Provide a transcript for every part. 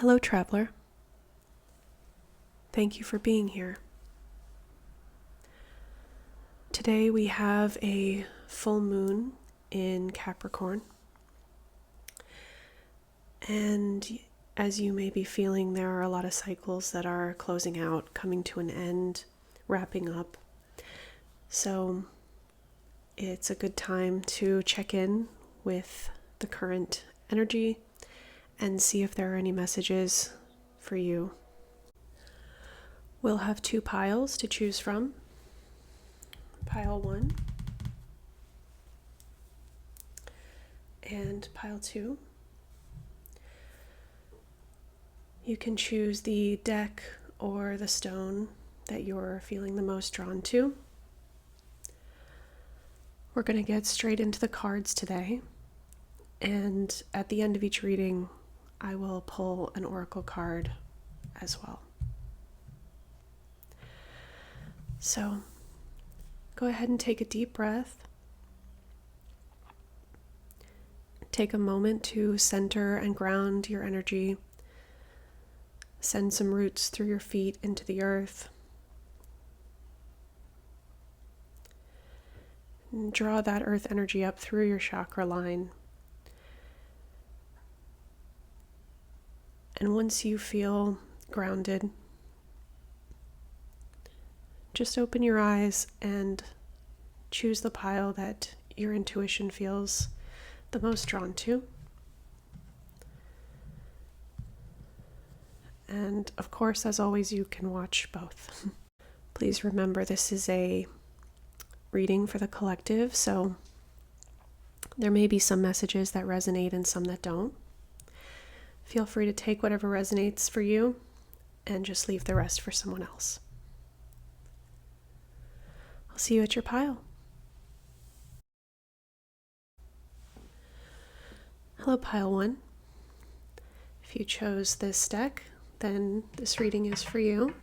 Hello, traveler. Thank you for being here. Today we have a full moon in Capricorn. And as you may be feeling, there are a lot of cycles that are closing out, coming to an end, wrapping up. So it's a good time to check in with the current energy and see if there are any messages for you. We'll have 2 piles to choose from. Pile 1 and pile 2. You can choose the deck or the stone that you're feeling the most drawn to. We're going to get straight into the cards today, and at the end of each reading, I will pull an oracle card as well. So, go ahead and take a deep breath. Take a moment to center and ground your energy. Send some roots through your feet into the earth. And draw that earth energy up through your chakra line. And once you feel grounded, just open your eyes and choose the pile that your intuition feels the most drawn to. And of course, as always, you can watch both. Please remember this is a reading for the collective, so there may be some messages that resonate and some that don't. Feel free to take whatever resonates for you and just leave the rest for someone else. I'll see you at your pile. Hello, pile 1. If you chose this deck, then this reading is for you.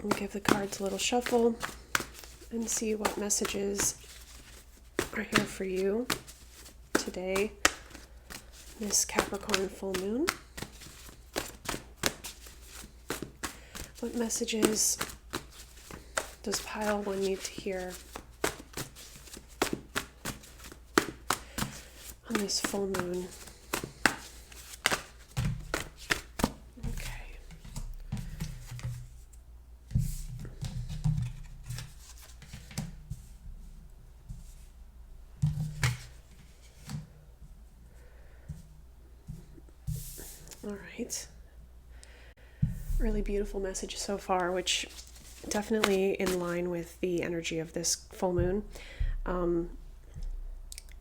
We'll give the cards a little shuffle and see what messages are here for you today, this Capricorn full moon. What messages does pile 1 need to hear on this full moon? Okay. All right. Really beautiful message so far, which definitely in line with the energy of this full moon.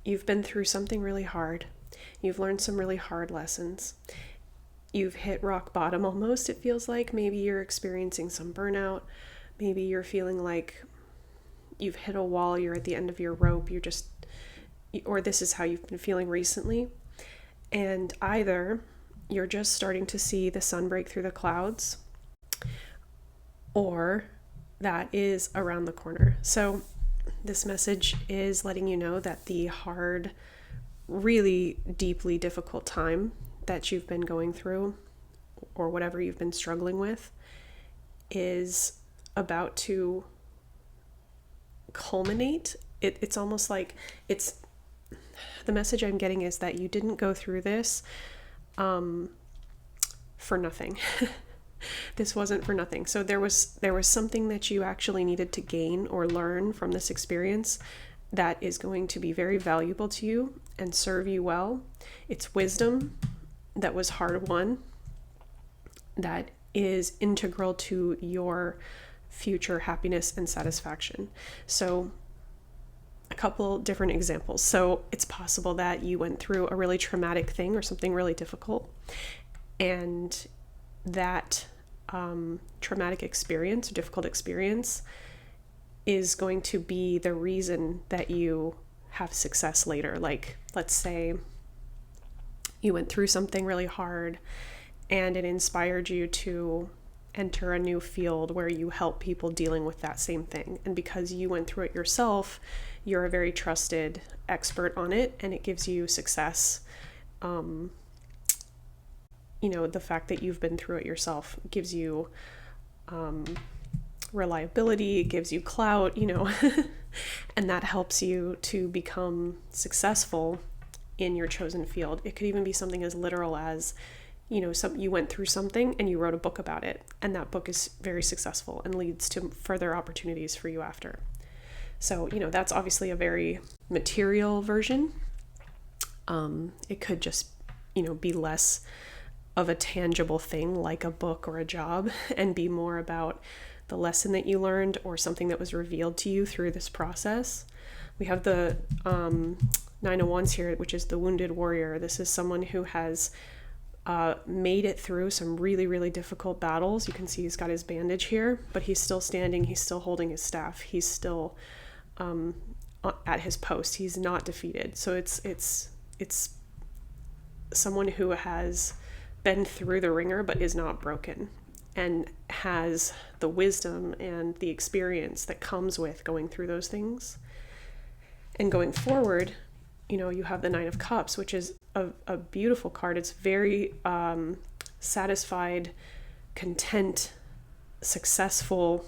You've been through something really hard. You've learned some really hard lessons. You've hit rock bottom almost, it feels like. Maybe you're experiencing some burnout. Maybe you're feeling like you've hit a wall, you're at the end of your rope, or this is how you've been feeling recently. And either you're just starting to see the sun break through the clouds, or that is around the corner. So this message is letting you know that the hard, really deeply difficult time that you've been going through, or whatever you've been struggling with, is about to culminate. It's almost like the message I'm getting is that you didn't go through this for nothing. This wasn't for nothing. So there was something that you actually needed to gain or learn from this experience that is going to be very valuable to you and serve you well. It's wisdom that was hard won, that is integral to your future happiness and satisfaction. So a couple different examples. So it's possible that you went through a really traumatic thing or something really difficult, and that traumatic experience, difficult experience, is going to be the reason that you have success later. Like, let's say you went through something really hard and it inspired you to enter a new field where you help people dealing with that same thing. And because you went through it yourself, you're a very trusted expert on it, and it gives you success. The fact that you've been through it yourself gives you reliability, it gives you clout, and that helps you to become successful in your chosen field. It could even be something as literal as, you went through something and you wrote a book about it, and that book is very successful and leads to further opportunities for you after. So, that's obviously a very material version. It could just, be less of a tangible thing like a book or a job, and be more about the lesson that you learned or something that was revealed to you through this process. We have the 9 of Wands here, which is the wounded warrior. This is someone who has made it through some really, really difficult battles. You can see he's got his bandage here, but he's still standing. He's still holding his staff. He's still at his post. He's not defeated. So it's someone who has been through the ringer but is not broken, and has the wisdom and the experience that comes with going through those things. And going forward, you have the 9 of Cups, which is a beautiful card. It's very satisfied, content, successful,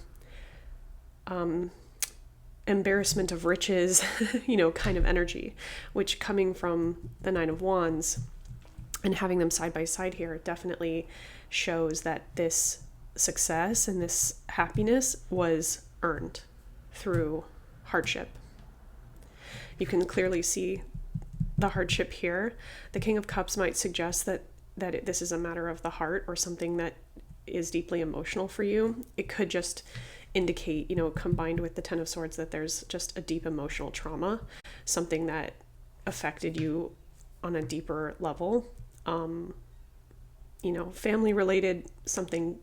embarrassment of riches, kind of energy, which, coming from the 9 of Wands and having them side by side here, definitely shows that this success and this happiness was earned through hardship. You can clearly see the hardship here. The King of Cups might suggest that this is a matter of the heart, or something that is deeply emotional for you. It could just indicate, combined with the 10 of Swords, that there's just a deep emotional trauma, something that affected you on a deeper level. Family related, something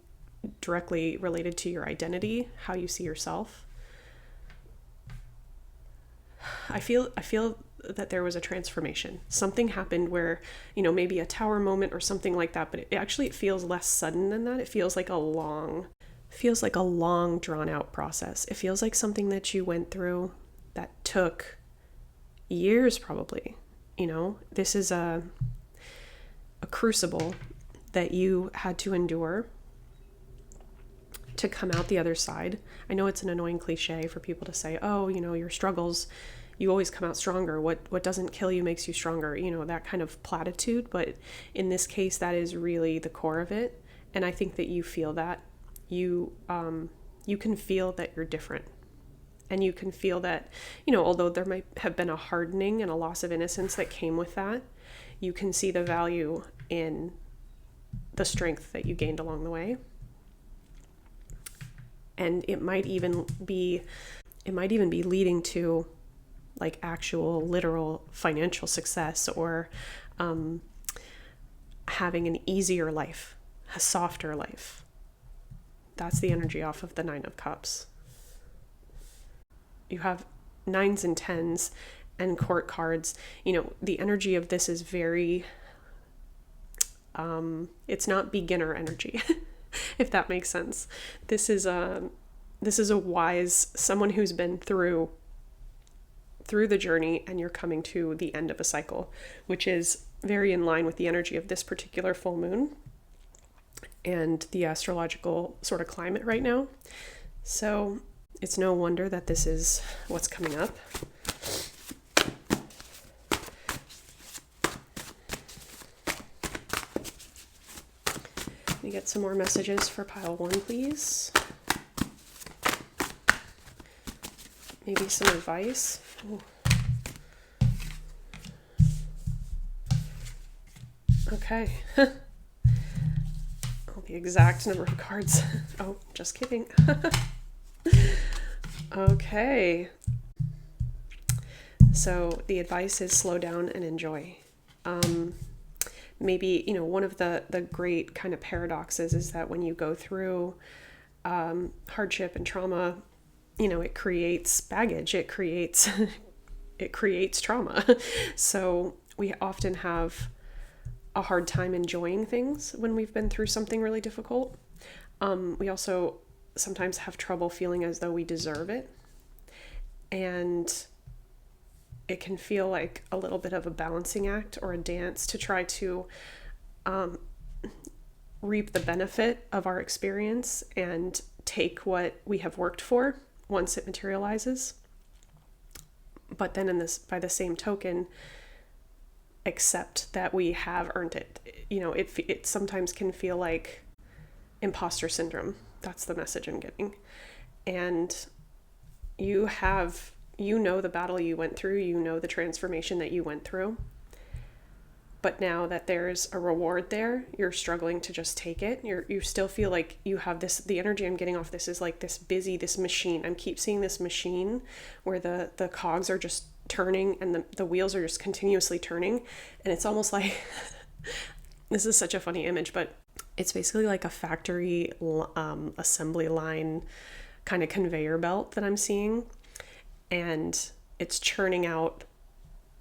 directly related to your identity, how you see yourself. I feel that there was a transformation. Something happened where, maybe a tower moment or something like that, but it feels less sudden than that. It feels like a long drawn out process. It feels like something that you went through that took years, probably. This is a crucible that you had to endure to come out the other side. I know it's an annoying cliche for people to say, oh, your struggles, you always come out stronger. What doesn't kill you makes you stronger, that kind of platitude. But in this case, that is really the core of it. And I think that you feel that. You can feel that you're different. And you can feel that, although there might have been a hardening and a loss of innocence that came with that, you can see the value in the strength that you gained along the way. And it might even be leading to like actual literal financial success, or having an easier life, a softer life. That's the energy off of the 9 of Cups. You have 9s and 10s and court cards. The energy of this is very, it's not beginner energy, if that makes sense. This is a wise, someone who's been through the journey, and you're coming to the end of a cycle, which is very in line with the energy of this particular full moon and the astrological sort of climate right now. So it's no wonder that this is what's coming up. Let me get some more messages for pile 1, please. Maybe some advice. Ooh. Okay. The exact number of cards. Oh, just kidding. Okay. So the advice is slow down and enjoy. Maybe, one of the great kind of paradoxes is that when you go through hardship and trauma, it creates baggage. It creates trauma. So we often have a hard time enjoying things when we've been through something really difficult. We also sometimes have trouble feeling as though we deserve it. And it can feel like a little bit of a balancing act or a dance to try to reap the benefit of our experience and take what we have worked for once it materializes. But then by the same token, accept that we have earned it. It sometimes can feel like imposter syndrome. That's the message I'm getting. And you know the battle you went through, you know the transformation that you went through. But now that there's a reward there, you're struggling to just take it. You still feel like you have this, the energy I'm getting off this is like this machine. I keep seeing this machine where the cogs are just turning and the wheels are just continuously turning. And it's almost like, this is such a funny image, but it's basically like a factory assembly line kind of conveyor belt that I'm seeing. And it's churning out.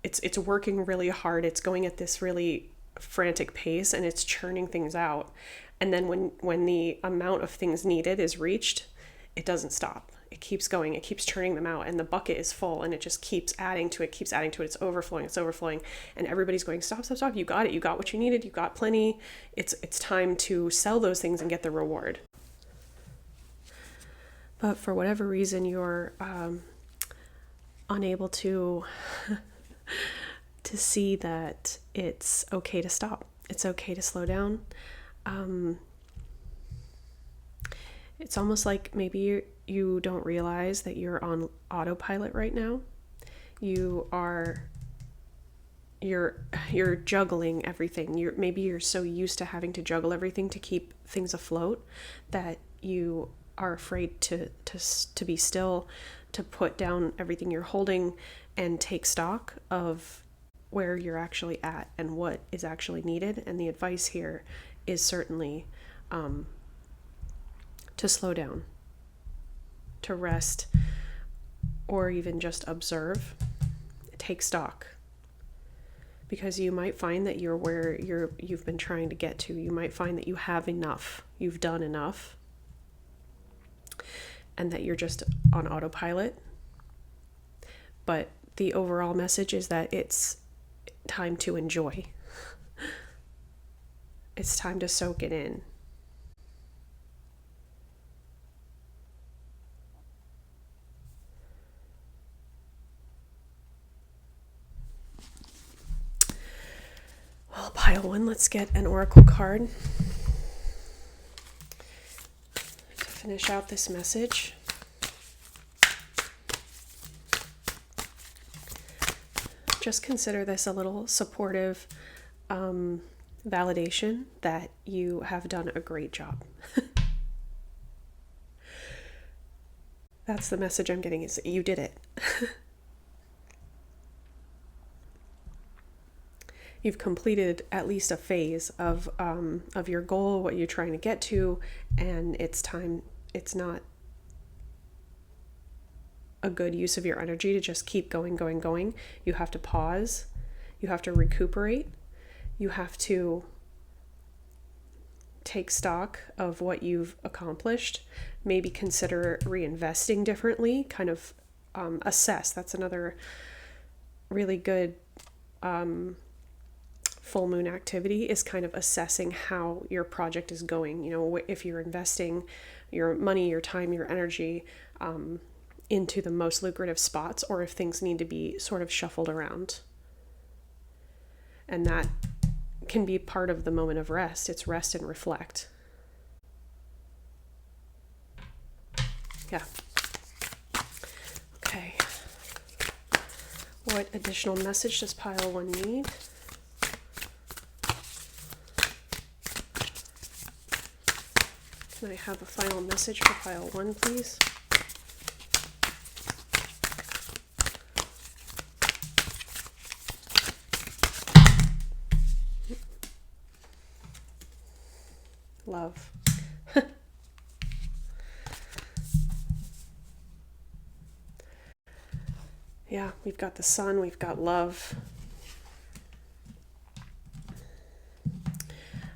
It's working really hard. It's going at this really frantic pace and it's churning things out. And then when the amount of things needed is reached, it doesn't stop. It keeps going. It keeps churning them out and the bucket is full and it just keeps adding to it. It's overflowing. And everybody's going, stop. You got it. You got what you needed. You got plenty. It's time to sell those things and get the reward. But for whatever reason, you're unable to see that it's okay to stop. It's okay to slow down. It's almost like maybe you don't realize that you're on autopilot right now. You're juggling everything. Maybe you're so used to having to juggle everything to keep things afloat that you are afraid to be still, to put down everything you're holding and take stock of where you're actually at and what is actually needed. And the advice here is certainly to slow down, to rest, or even just observe, take stock. Because you might find that you're where you've been trying to get to. You might find that you have enough, you've done enough, and that you're just on autopilot. But the overall message is that it's time to enjoy. It's time to soak it in. Well, pile one, let's get an oracle card to finish out this message. Just consider this a little supportive validation that you have done a great job. That's the message I'm getting, is that you did it. You've completed at least a phase of your goal, what you're trying to get to, and it's time. It's not a good use of your energy to just keep going. You have to pause. You have to recuperate. You have to take stock of what you've accomplished. Maybe consider reinvesting differently, kind of assess. That's another really good full moon activity, is kind of assessing how your project is going. If you're investing your money, your time, your energy into the most lucrative spots, or if things need to be sort of shuffled around. And that can be part of the moment of rest. It's rest and reflect. Yeah. Okay. What additional message does pile one need? Can I have a final message for pile one, please? Love. Yeah, we've got the sun, we've got love.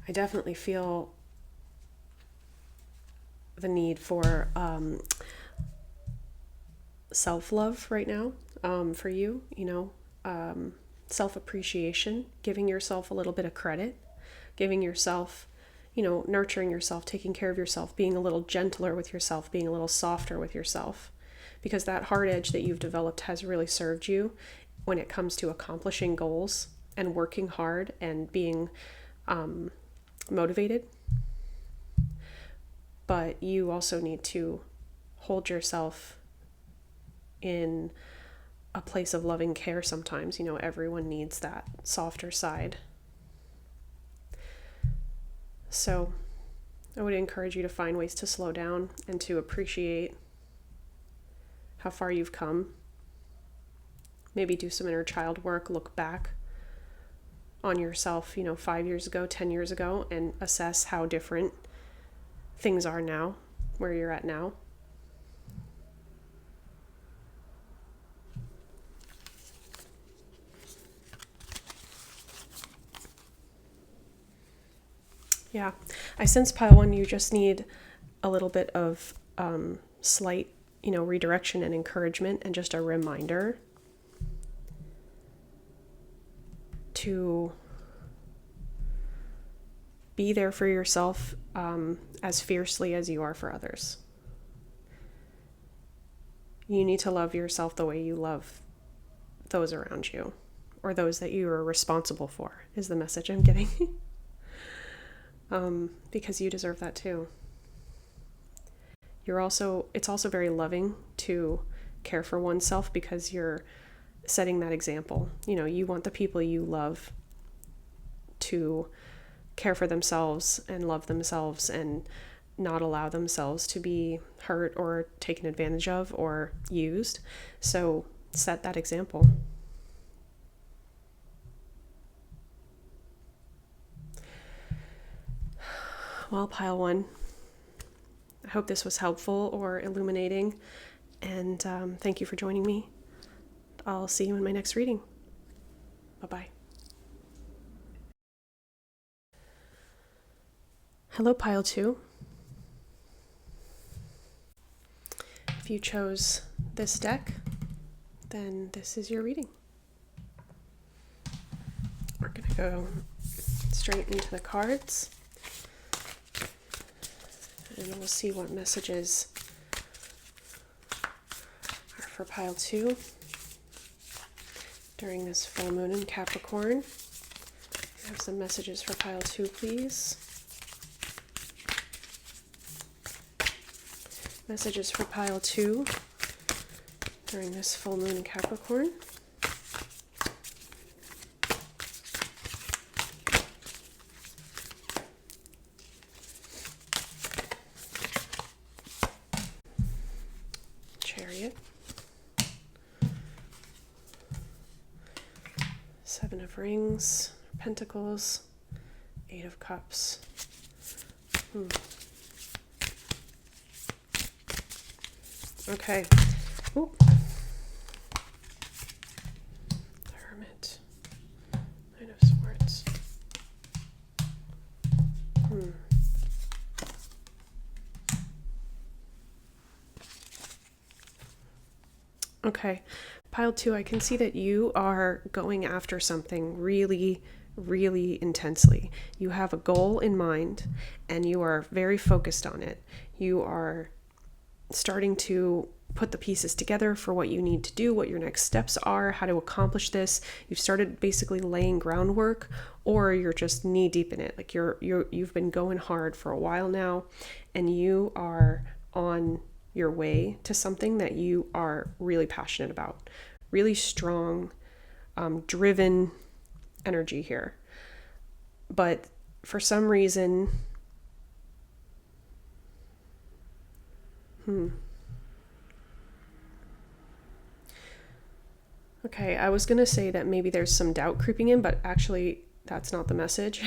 I definitely feel the need for self-love right now, for you, self-appreciation, giving yourself a little bit of credit, giving yourself, nurturing yourself, taking care of yourself, being a little gentler with yourself, being a little softer with yourself, because that hard edge that you've developed has really served you when it comes to accomplishing goals and working hard and being motivated. But you also need to hold yourself in a place of loving care sometimes. Everyone needs that softer side. So I would encourage you to find ways to slow down and to appreciate how far you've come. Maybe do some inner child work, look back on yourself, 5 years ago, 10 years ago, and assess how different things are now, where you're at now. Yeah, I sense pile 1, you just need a little bit of slight, redirection and encouragement, and just a reminder to be there for yourself as fiercely as you are for others. You need to love yourself the way you love those around you, or those that you are responsible for, is the message I'm getting. Because you deserve that too. It's also very loving to care for oneself, because you're setting that example. You want the people you love to care for themselves and love themselves and not allow themselves to be hurt or taken advantage of or used. So set that example. Well, pile 1, I hope this was helpful or illuminating, and thank you for joining me. I'll see you in my next reading. Bye-bye. Hello, pile 2. If you chose this deck, then this is your reading. We're going to go straight into the cards, and we'll see what messages are for pile 2 during this full moon in Capricorn. I have some messages for pile 2, please. Messages for pile 2 during this full moon in Capricorn. Chariot. 7 of Rings, Pentacles, 8 of Cups. Okay. Ooh. Hermit. 9 of Swords. Okay. Pile 2, I can see that you are going after something really, really intensely. You have a goal in mind and you are very focused on it. You are starting to put the pieces together for what you need to do, what your next steps are, how to accomplish this. You've started basically laying groundwork, or you're just knee deep in it. Like you've been going hard for a while now, and you are on your way to something that you are really passionate about. Really strong, driven energy here. But for some reason, okay, I was going to say that maybe there's some doubt creeping in, but actually that's not the message.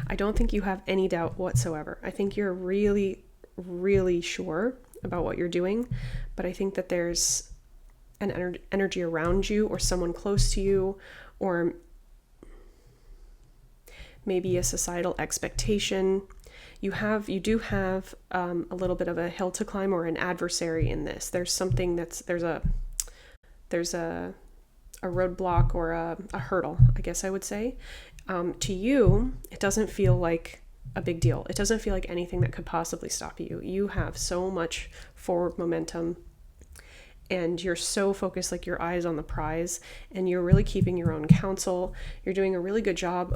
I don't think you have any doubt whatsoever. I think you're really, really sure about what you're doing, but I think that there's an energy around you, or someone close to you, or maybe a societal expectation. you do have a little bit of a hill to climb, or an adversary in this. There's a roadblock, or a hurdle, I guess I would say. To you, it doesn't feel like a big deal. It doesn't feel like anything that could possibly stop you. You have so much forward momentum, and you're so focused, like your eyes on the prize, and you're really keeping your own counsel. You're doing a really good job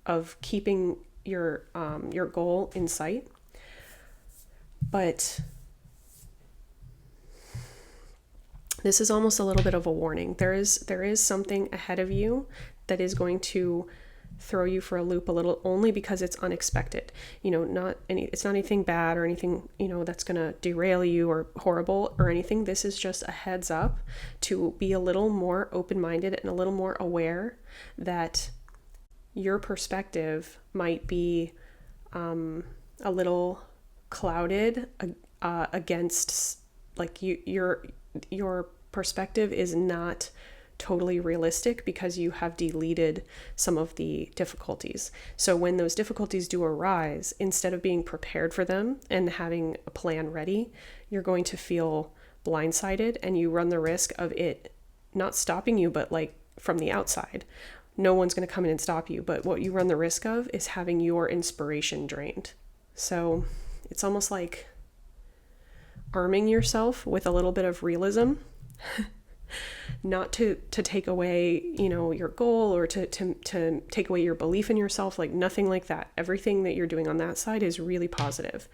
of keeping your goal in sight. But this is almost a little bit of a warning. There is something ahead of you that is going to throw you for a loop a little, only because it's unexpected. It's not anything bad or anything, that's going to derail you or horrible or anything. This is just a heads up to be a little more open-minded and a little more aware that your perspective might be a little clouded against, like, your perspective is not totally realistic because you have deleted some of the difficulties. So when those difficulties do arise, instead of being prepared for them and having a plan ready, you're going to feel blindsided, and you run the risk of it not stopping you, but like from the outside. No one's going to come in and stop you, but what you run the risk of is having your inspiration drained. So it's almost like arming yourself with a little bit of realism, not to take away, your goal, or to take away your belief in yourself, like nothing like that. Everything that you're doing on that side is really positive,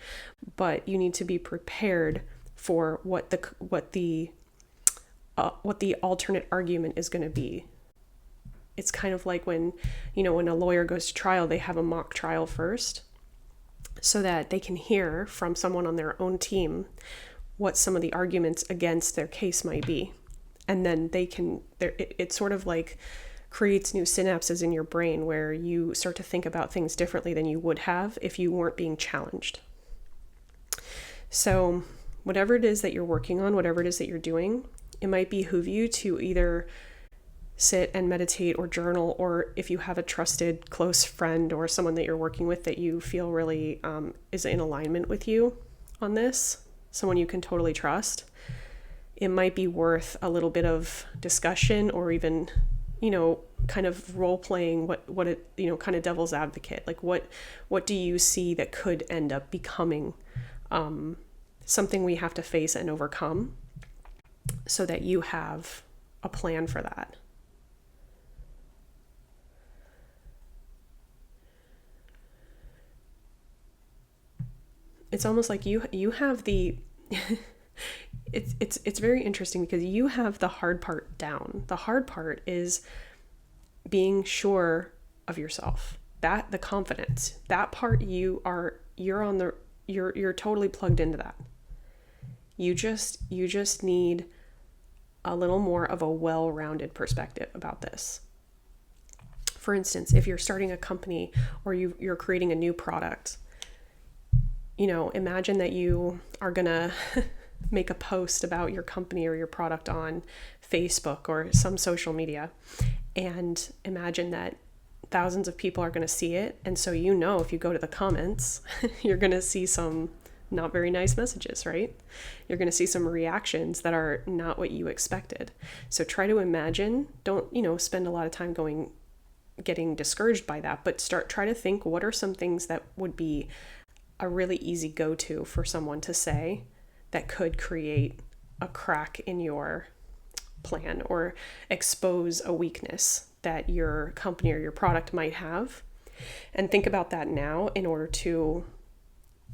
but you need to be prepared for what the alternate argument is going to be. It's kind of like when a lawyer goes to trial, they have a mock trial first so that they can hear from someone on their own team what some of the arguments against their case might be. And then it sort of like creates new synapses in your brain where you start to think about things differently than you would have if you weren't being challenged. So whatever it is that you're working on, whatever it is that you're doing, it might behoove you to either sit and meditate or journal, or if you have a trusted close friend or someone that you're working with that you feel really is in alignment with you on this, someone you can totally trust, it might be worth a little bit of discussion, or even, kind of role playing what it, kind of devil's advocate. Like what do you see that could end up becoming something we have to face and overcome, so that you have a plan for that. It's almost like you have the it's very interesting because you have the hard part down. The hard part is being sure of yourself. That the confidence. That part you're totally plugged into that. You just need a little more of a well-rounded perspective about this. For instance, if you're starting a company or you're creating a new product, imagine that you are gonna make a post about your company or your product on Facebook or some social media, and imagine that thousands of people are going to see it. And so, if you go to the comments, you're going to see some not very nice messages, right? You're going to see some reactions that are not what you expected. So try to imagine, don't, spend a lot of time getting discouraged by that, but try to think, what are some things that would be a really easy go-to for someone to say that could create a crack in your plan or expose a weakness that your company or your product might have. And think about that now in order to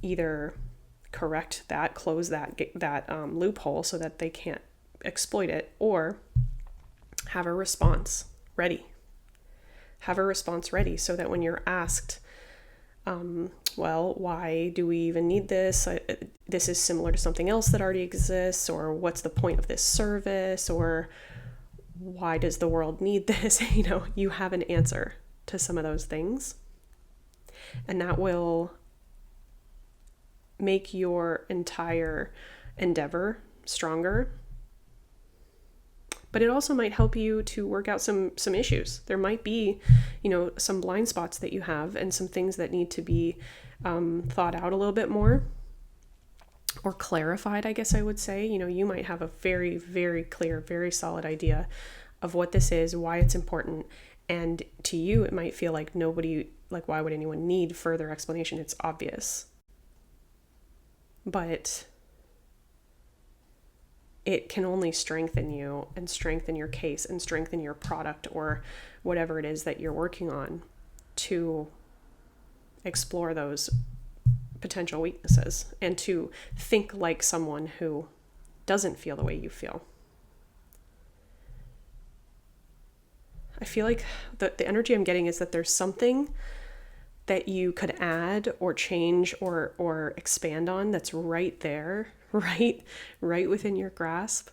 either correct that, close that loophole so that they can't exploit it, or have a response ready. Have a response ready so that when you're asked, well, why do we even need this? This is similar to something else that already exists, or what's the point of this service, or why does the world need this? You have an answer to some of those things, and that will make your entire endeavor stronger. But it also might help you to work out some issues. There might be, some blind spots that you have and some things that need to be thought out a little bit more, or clarified, I guess I would say. You might have a very, very clear, very solid idea of what this is, why it's important. And to you, it might feel like why would anyone need further explanation? It's obvious. But it can only strengthen you and strengthen your case and strengthen your product or whatever it is that you're working on to explore those potential weaknesses and to think like someone who doesn't feel the way you feel. I feel like the energy I'm getting is that there's something that you could add or change or expand on that's right there, right within your grasp,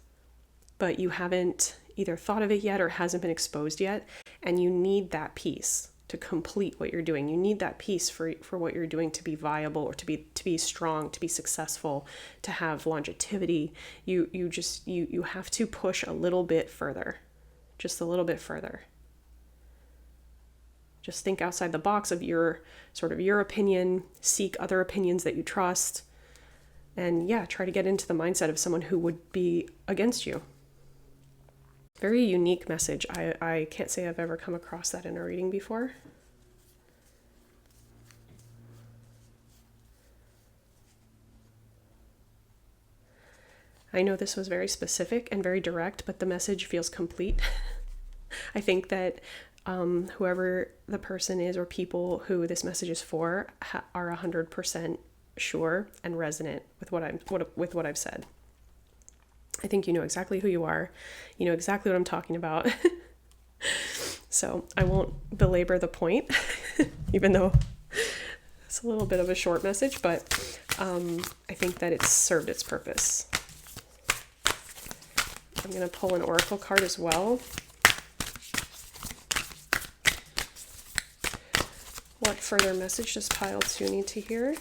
but you haven't either thought of it yet or hasn't been exposed yet, and you need that piece to complete what you're doing. You need that piece for what you're doing to be viable or to be strong, to be successful, to have longevity. You have to push a little bit further, just a little bit further. Just think outside the box of your opinion, seek other opinions that you trust, and try to get into the mindset of someone who would be against you. Very unique message. I can't say I've ever come across that in a reading before. I know this was very specific and very direct, but the message feels complete. I think that whoever the person is or people who this message is for are 100% sure and resonant with what I've said. I think you know exactly who you are. You know exactly what I'm talking about. So I won't belabor the point, even though it's a little bit of a short message, but I think that it's served its purpose. I'm going to pull an oracle card as well. What further message does pile 2 need to hear?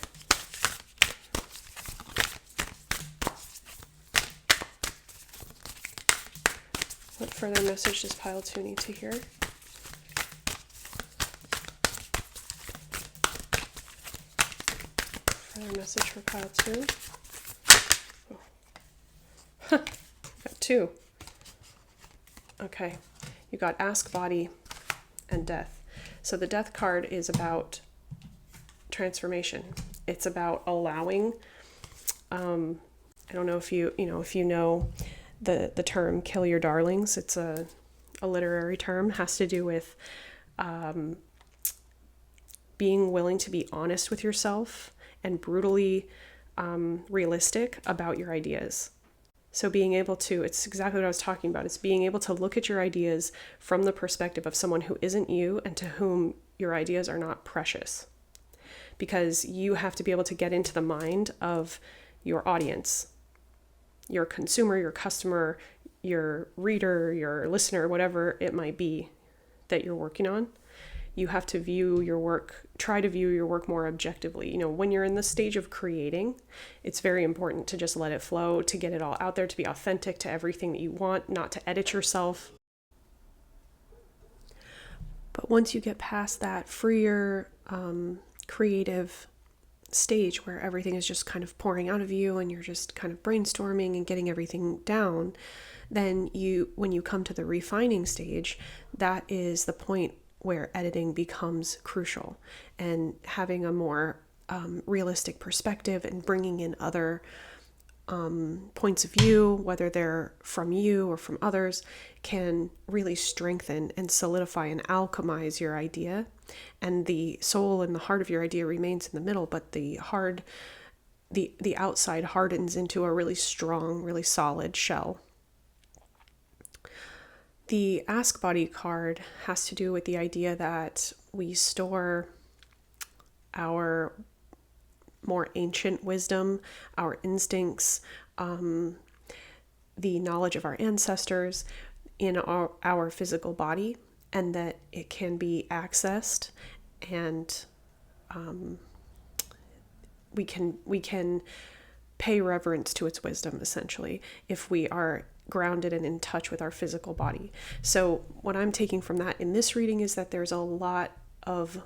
What further message does pile 2 need to hear? Further message for pile 2. Oh. Got 2. Okay. You got ask, body, and death. So the death card is about transformation. It's about allowing, I don't know if you know the term kill your darlings. It's a literary term, has to do with being willing to be honest with yourself and brutally realistic about your ideas. So being able to, it's exactly what I was talking about. It's being able to look at your ideas from the perspective of someone who isn't you and to whom your ideas are not precious. Because you have to be able to get into the mind of your audience, your consumer, your customer, your reader, your listener, whatever it might be that you're working on. You have to view your work, try to view your work more objectively. When you're in the stage of creating, it's very important to just let it flow, to get it all out there, to be authentic to everything that you want, not to edit yourself. But once you get past that freer, creative stage where everything is just kind of pouring out of you and you're just kind of brainstorming and getting everything down, then when you come to the refining stage, that is the point where editing becomes crucial, and having a more realistic perspective and bringing in other points of view, whether they're from you or from others, can really strengthen and solidify and alchemize your idea. And the soul and the heart of your idea remains in the middle, but the outside hardens into a really strong, really solid shell. The Ask Body card has to do with the idea that we store our more ancient wisdom, our instincts, the knowledge of our ancestors in our physical body, and that it can be accessed, and we can pay reverence to its wisdom, essentially, if we are grounded and in touch with our physical body. So what I'm taking from that in this reading is that there's a lot of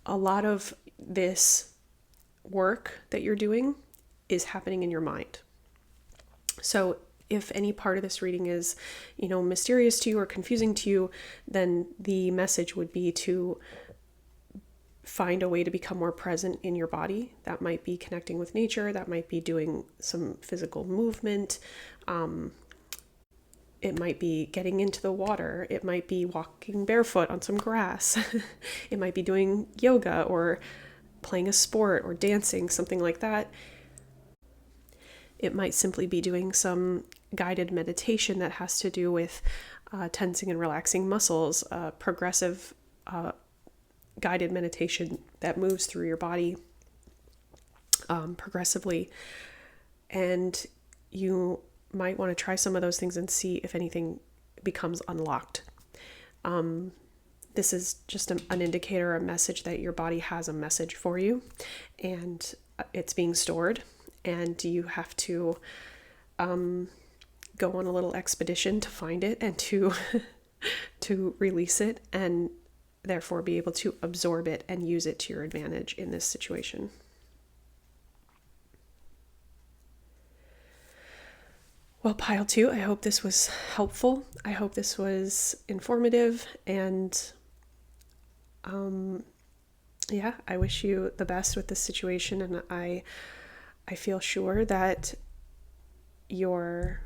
a lot of this work that you're doing is happening in your mind. So if any part of this reading is, mysterious to you or confusing to you, then the message would be to find a way to become more present in your body. That might be connecting with nature. That might be doing some physical movement. It might be getting into the water. It might be walking barefoot on some grass. It might be doing yoga or playing a sport or dancing, something like that. It might simply be doing some guided meditation that has to do with tensing and relaxing muscles, progressive guided meditation that moves through your body progressively. And you might want to try some of those things and see if anything becomes unlocked. This is just an indicator, a message that your body has a message for you, and it's being stored, and you have to go on a little expedition to find it and to release it, and therefore be able to absorb it and use it to your advantage in this situation. Well, pile 2, I hope this was helpful. I hope this was informative, and I wish you the best with this situation, and I feel sure that your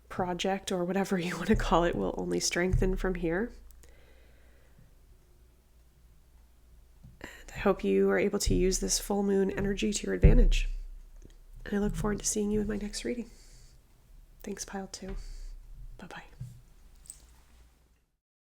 project, or whatever you want to call it, will only strengthen from here. And I hope you are able to use this full moon energy to your advantage. And I look forward to seeing you in my next reading. Thanks, pile 2. Bye-bye.